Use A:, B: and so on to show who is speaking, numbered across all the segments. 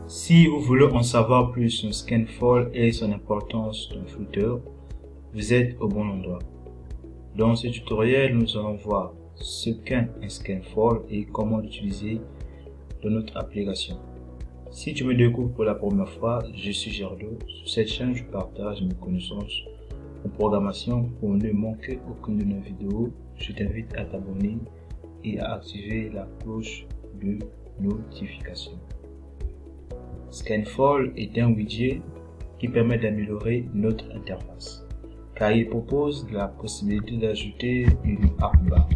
A: Si vous voulez en savoir plus sur Scanfall et son importance dans Flutter, vous êtes au bon endroit. Dans ce tutoriel, nous allons voir ce qu'est un Scanfall et comment l'utiliser dans notre application. Si tu me découvres pour la première fois, je suis Gerdo. Sur cette chaîne, je partage mes connaissances en programmation. Pour ne manquer aucune de nos vidéos, je t'invite à t'abonner et à activer la cloche de notification. Scanfall est un widget qui permet d'améliorer notre interface, car il propose la possibilité d'ajouter une artbar.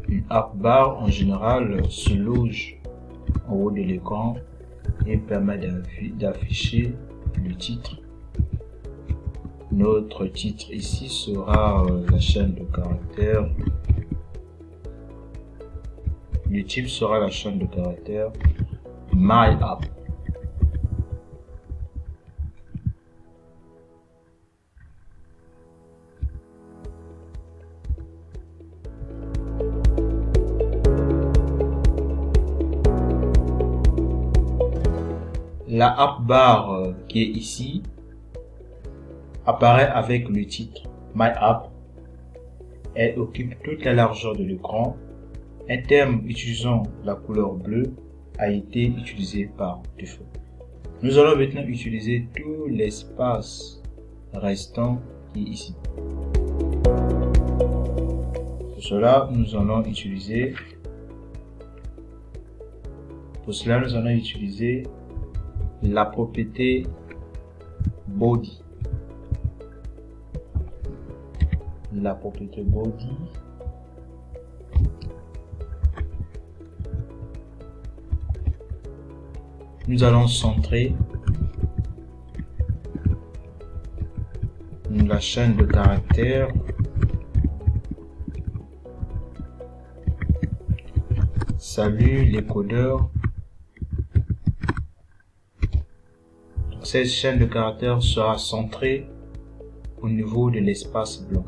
A: Une artbar en général se loge en haut de l'écran et permet d'afficher le titre. Notre titre ici sera la chaîne de caractères. Le type sera la chaîne de caractères MyApp. La artbar qui est ici apparaît avec le titre MyApp. Elle occupe toute la largeur de l'écran. Un terme utilisant la couleur bleue a été utilisé par défaut. Nous allons maintenant utiliser tout l'espace restant qui est ici. Pour cela, nous allons utiliser la propriété body. La propriété body nous allons centrer la chaîne de caractères salut les codeurs. Cette chaîne de caractères sera centrée au niveau de l'espace blanc.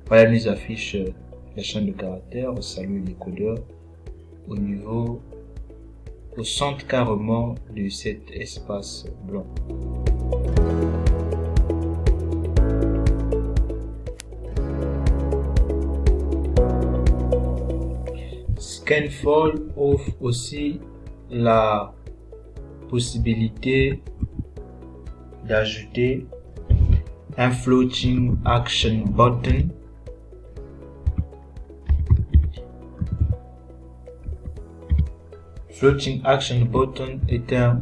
A: Voilà, nous affiche la chaîne de caractères, salut les codeurs, au centre carrément de cet espace blanc. Scanfall offre aussi la possibilité d'ajouter un floating action button. Floating Action Button est un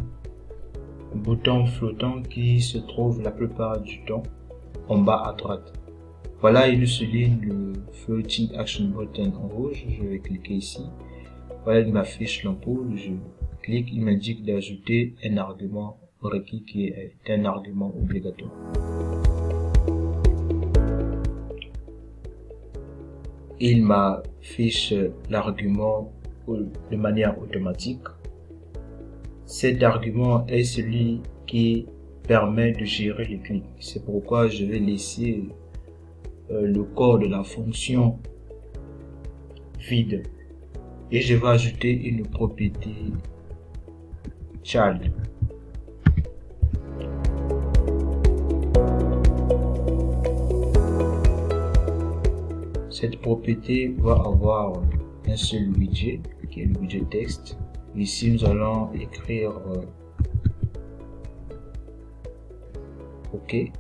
A: bouton flottant qui se trouve la plupart du temps en bas à droite. Voilà, il nous souligne le Floating Action Button en rouge. Je vais cliquer ici. Voilà, il m'affiche l'ampoule. Je clique, il m'indique d'ajouter un argument requis qui est un argument obligatoire. Il m'affiche l'argument de manière automatique. Cet argument est celui qui permet de gérer les clics. C'est pourquoi je vais laisser le corps de la fonction vide et je vais ajouter une propriété child. Cette propriété va avoir un seul widget qui est le widget texte. Ici nous allons écrire OK.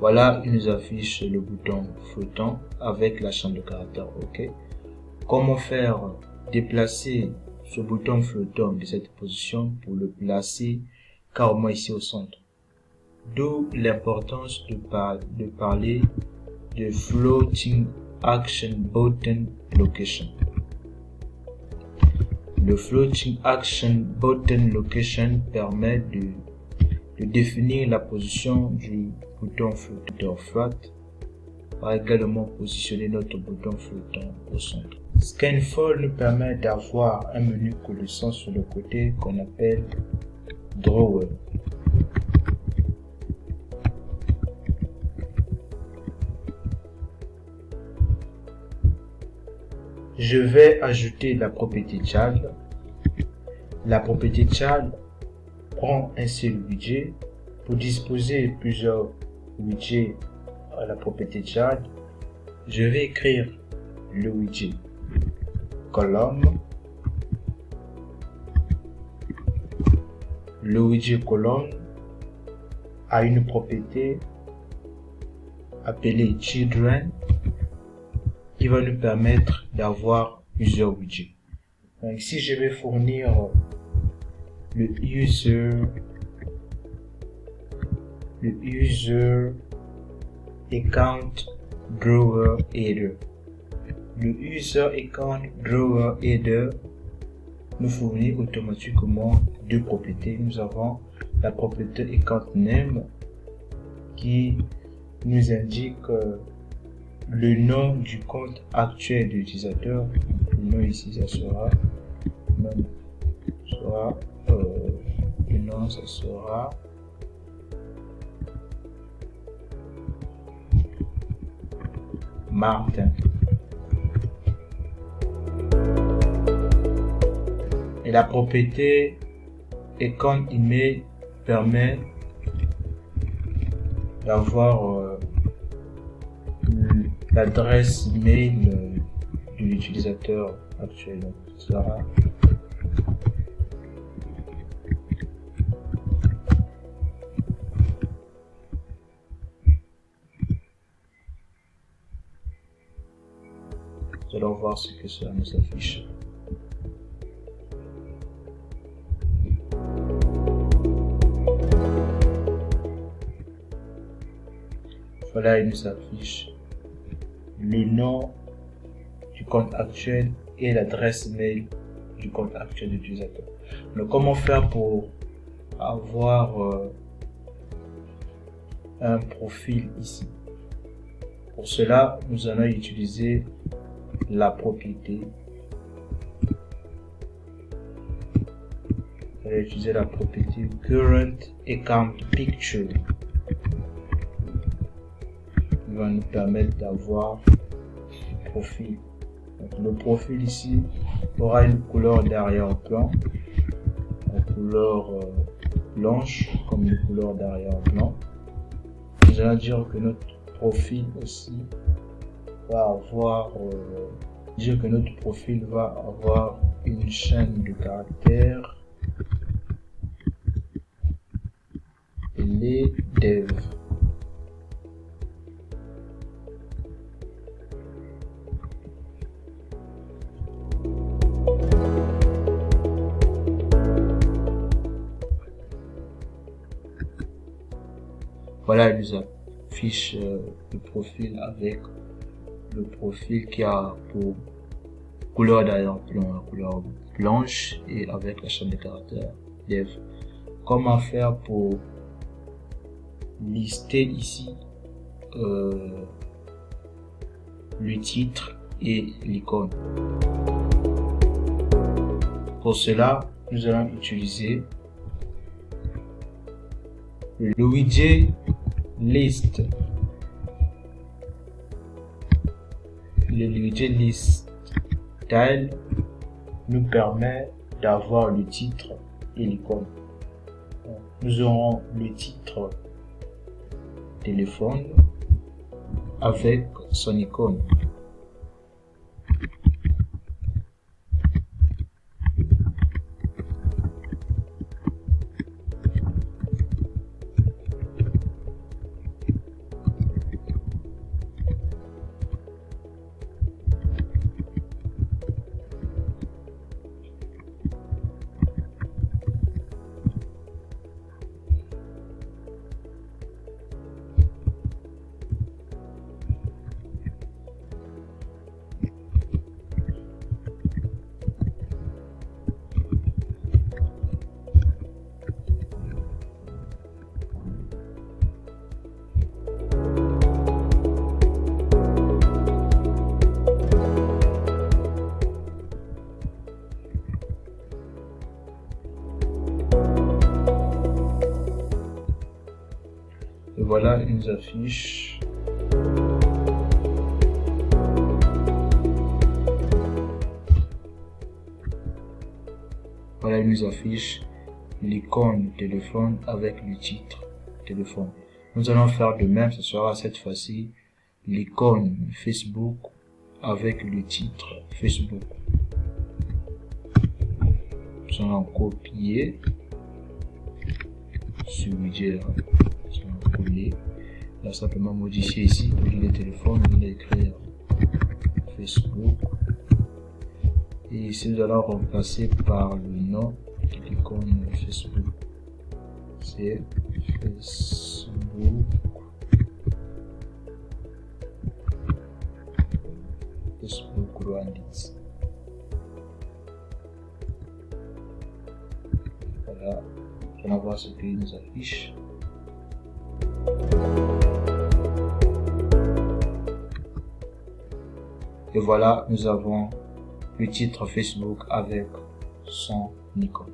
A: Voilà, il nous affiche le bouton flottant avec la chaîne de caractères OK. Comment faire déplacer ce bouton flottant de cette position pour le placer carrément ici au centre? D'où l'importance de parler de Floating Action Button Location. Le Floating Action Button Location permet de définir la position du bouton flotteur flat va également positionner notre bouton flottant au centre. Scanfall nous permet d'avoir un menu coulissant sur le côté qu'on appelle Drawer. Je vais ajouter la propriété child. La propriété child prend un seul widget. Pour disposer plusieurs widgets à la propriété child, je vais écrire le widget column. Le widget column a une propriété appelée children qui va nous permettre d'avoir plusieurs widgets. Donc ici, je vais fournir le user account drawer header. Le user account drawer header nous fournit automatiquement deux propriétés. Nous avons la propriété account name qui nous indique le nom du compte actuel de l'utilisateur. Le nom ici, ça sera le nom, ça sera Martin. Et la propriété account email permet d'avoir l'adresse email de l'utilisateur actuel. Donc, ça sera nous allons voir ce que cela nous affiche. Voilà, il nous affiche le nom du compte actuel et l'adresse mail du compte actuel de l'utilisateur. Donc, comment faire pour avoir un profil ici? Pour cela, nous allons utiliser la propriété. On va utiliser la propriété current account picture. Il va nous permettre d'avoir le profil. Donc, le profil ici aura une couleur d'arrière-plan, une couleur blanche comme une couleur d'arrière-plan. Nous allons dire que notre profil aussi va avoir une chaîne de caractères les devs. Voilà, il nous affiche le profil avec le profil qui a pour couleur d'arrière-plan la couleur blanche et avec la chaîne de caractères dev. Comment faire pour lister ici le titre et l'icône? Pour cela, nous allons utiliser le widget list. Le widget list style nous permet d'avoir le titre et l'icône. Nous aurons le titre téléphone avec son icône. voilà, il nous affiche l'icône téléphone avec le titre téléphone. Nous allons faire de même, ce sera cette fois-ci l'icône Facebook avec le titre Facebook. Nous allons copier ce widget là, nous allons coller, là simplement modifier ici, au lieu de téléphone, on va écrire Facebook, et ici nous allons remplacer par le nom de l'icône Facebook, c'est Facebook Rwandais. Voilà, on va voir ce qu'il nous affiche. Et voilà, nous avons le titre Facebook avec son icône.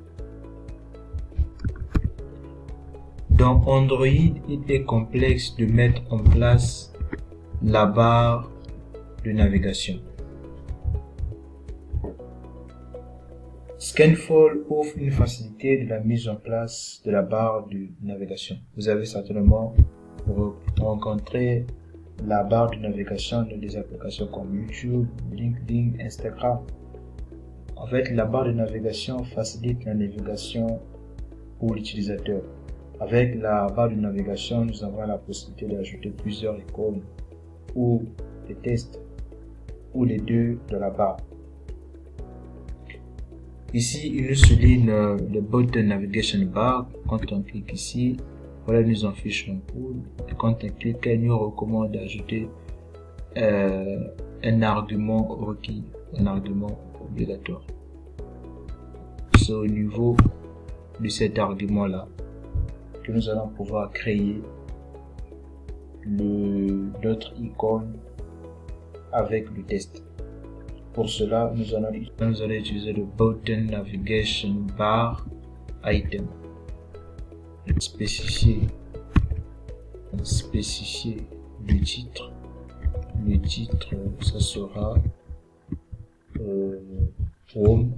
A: Dans Android, il est complexe de mettre en place la barre de navigation. Scanfall offre une facilité de la mise en place de la barre de navigation. Vous avez certainement rencontré la barre de navigation dans des applications comme YouTube, LinkedIn, Instagram. En fait, la barre de navigation facilite la navigation pour l'utilisateur. Avec la barre de navigation, nous avons la possibilité d'ajouter plusieurs icônes ou des tests ou les deux dans la barre. Ici, il nous souligne le button navigation bar. Quand on clique ici, voilà, il nous en fiche un pool. Et quand on clique, il nous recommande d'ajouter un argument requis, un argument obligatoire. C'est au niveau de cet argument-là que nous allons pouvoir créer notre icône avec le test. Pour cela, nous allons utiliser le button navigation bar item. Spécifier le titre. Le titre, ça sera home.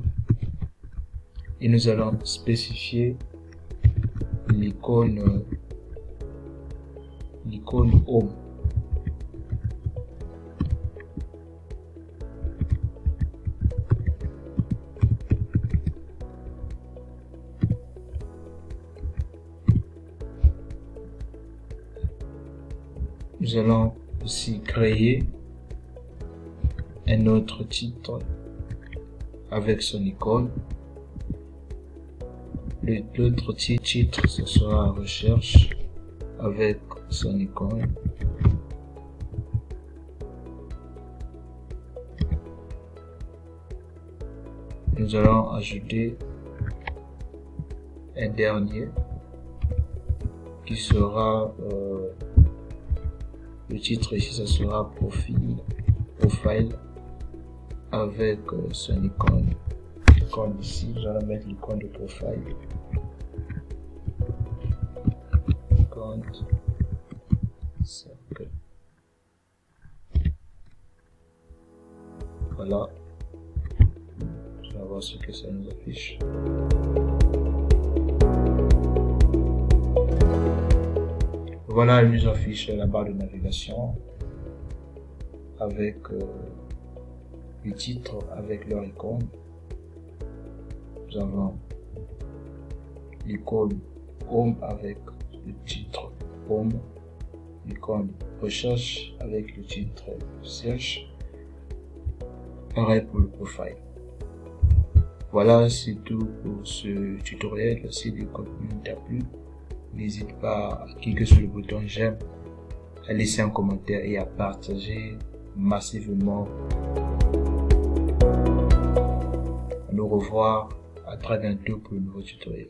A: Et nous allons spécifier l'icône home. Nous allons aussi créer un autre titre avec son icône. L'autre titre, ce sera recherche avec son icône. Nous allons ajouter un dernier qui sera le titre ici, ça sera profile avec son icône. L'icône ici, je vais mettre l'icône de profile. Cercle. Voilà. Je vais voir ce que ça nous affiche. Voilà, il nous affiche la barre de navigation avec le titre, avec leur icône. Nous avons l'icône Home avec le titre Home, l'icône Recherche avec le titre Search. Pareil pour le profile. Voilà, c'est tout pour ce tutoriel. Si le contenu t'a plu, n'hésite pas à cliquer sur le bouton j'aime, à laisser un commentaire et à partager massivement. À nous revoir à très bientôt pour un nouveau tutoriel.